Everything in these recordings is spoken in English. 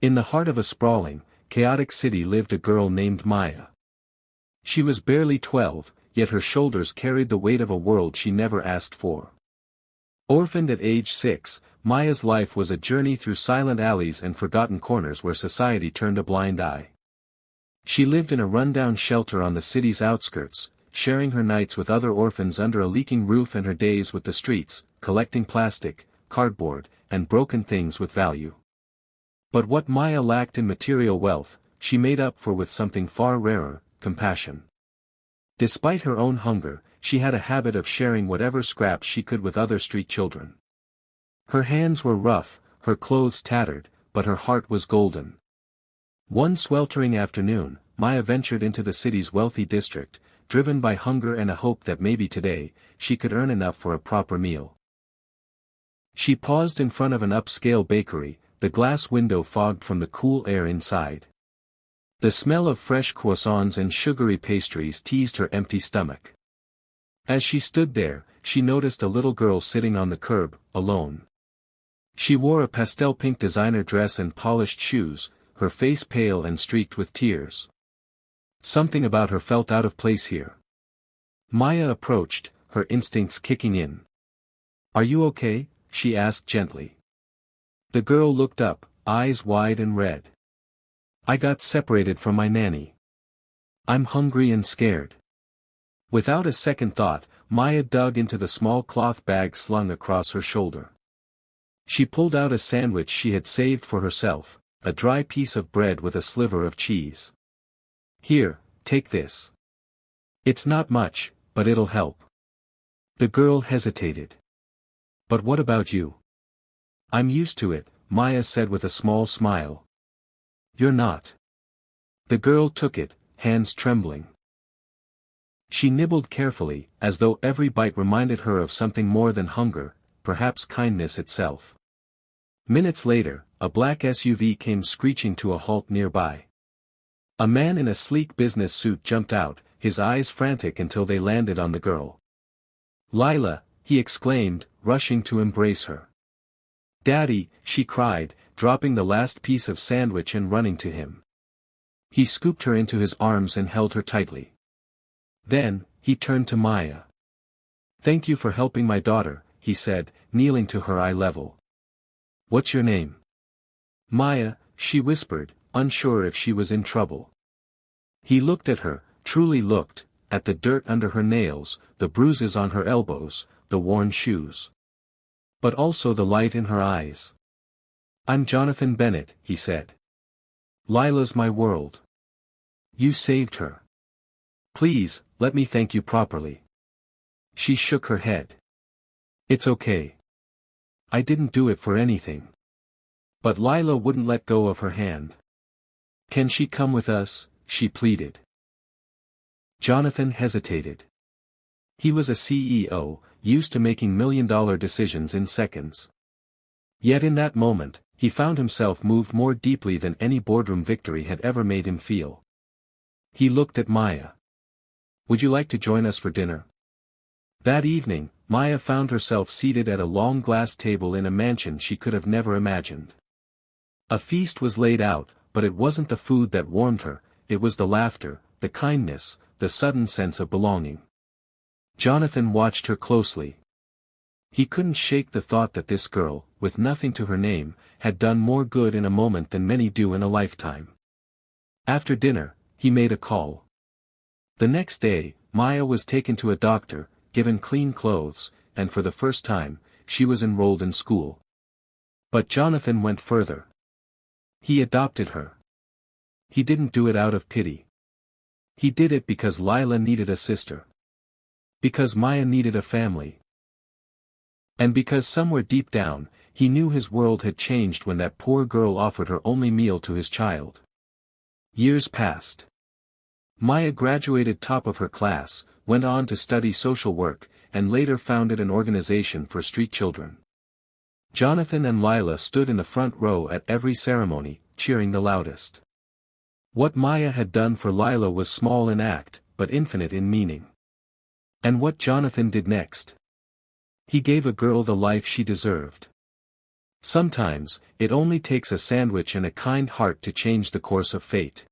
In the heart of a sprawling, chaotic city lived a girl named Maya. She was barely 12, yet her shoulders carried the weight of a world she never asked for. Orphaned at age 6, Maya's life was a journey through silent alleys and forgotten corners where society turned a blind eye. She lived in a rundown shelter on the city's outskirts, sharing her nights with other orphans under a leaking roof and her days with the streets, collecting plastic, cardboard, and broken things with value. But what Maya lacked in material wealth, she made up for with something far rarer: compassion. Despite her own hunger, she had a habit of sharing whatever scraps she could with other street children. Her hands were rough, her clothes tattered, but her heart was golden. One sweltering afternoon, Maya ventured into the city's wealthy district, driven by hunger and a hope that maybe today, she could earn enough for a proper meal. She paused in front of an upscale bakery, the glass window fogged from the cool air inside. The smell of fresh croissants and sugary pastries teased her empty stomach. As she stood there, she noticed a little girl sitting on the curb, alone. She wore a pastel pink designer dress and polished shoes, her face pale and streaked with tears. Something about her felt out of place here. Maya approached, her instincts kicking in. "Are you okay?" she asked gently. The girl looked up, eyes wide and red. "I got separated from my nanny. I'm hungry and scared." Without a second thought, Maya dug into the small cloth bag slung across her shoulder. She pulled out a sandwich she had saved for herself, a dry piece of bread with a sliver of cheese. "Here, take this. It's not much, but it'll help." The girl hesitated. "But what about you?" "I'm used to it," Maya said with a small smile. "You're not." The girl took it, hands trembling. She nibbled carefully, as though every bite reminded her of something more than hunger, perhaps kindness itself. Minutes later, a black SUV came screeching to a halt nearby. A man in a sleek business suit jumped out, his eyes frantic until they landed on the girl. "Lila," he exclaimed, rushing to embrace her. "Daddy," she cried, dropping the last piece of sandwich and running to him. He scooped her into his arms and held her tightly. Then, he turned to Maya. "Thank you for helping my daughter," he said, kneeling to her eye level. "What's your name?" "Maya," she whispered, unsure if she was in trouble. He looked at her, truly looked, at the dirt under her nails, the bruises on her elbows, the worn shoes. But also the light in her eyes. "I'm Jonathan Bennett," he said. "Lila's my world. You saved her. Please, let me thank you properly." She shook her head. "It's okay. I didn't do it for anything." But Lila wouldn't let go of her hand. "Can she come with us?" she pleaded. Jonathan hesitated. He was a CEO, used to making million-dollar decisions in seconds. Yet in that moment, he found himself moved more deeply than any boardroom victory had ever made him feel. He looked at Maya. "Would you like to join us for dinner?" That evening, Maya found herself seated at a long glass table in a mansion she could have never imagined. A feast was laid out, but it wasn't the food that warmed her, it was the laughter, the kindness, the sudden sense of belonging. Jonathan watched her closely. He couldn't shake the thought that this girl, with nothing to her name, had done more good in a moment than many do in a lifetime. After dinner, he made a call. The next day, Maya was taken to a doctor, given clean clothes, and for the first time, she was enrolled in school. But Jonathan went further. He adopted her. He didn't do it out of pity. He did it because Lila needed a sister. Because Maya needed a family. And because somewhere deep down, he knew his world had changed when that poor girl offered her only meal to his child. Years passed. Maya graduated top of her class, went on to study social work, and later founded an organization for street children. Jonathan and Lila stood in the front row at every ceremony, cheering the loudest. What Maya had done for Lila was small in act, but infinite in meaning. And what Jonathan did next? He gave a girl the life she deserved. Sometimes, it only takes a sandwich and a kind heart to change the course of fate.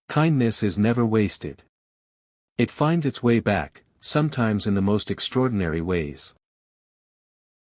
Kindness is never wasted. It finds its way back, sometimes in the most extraordinary ways.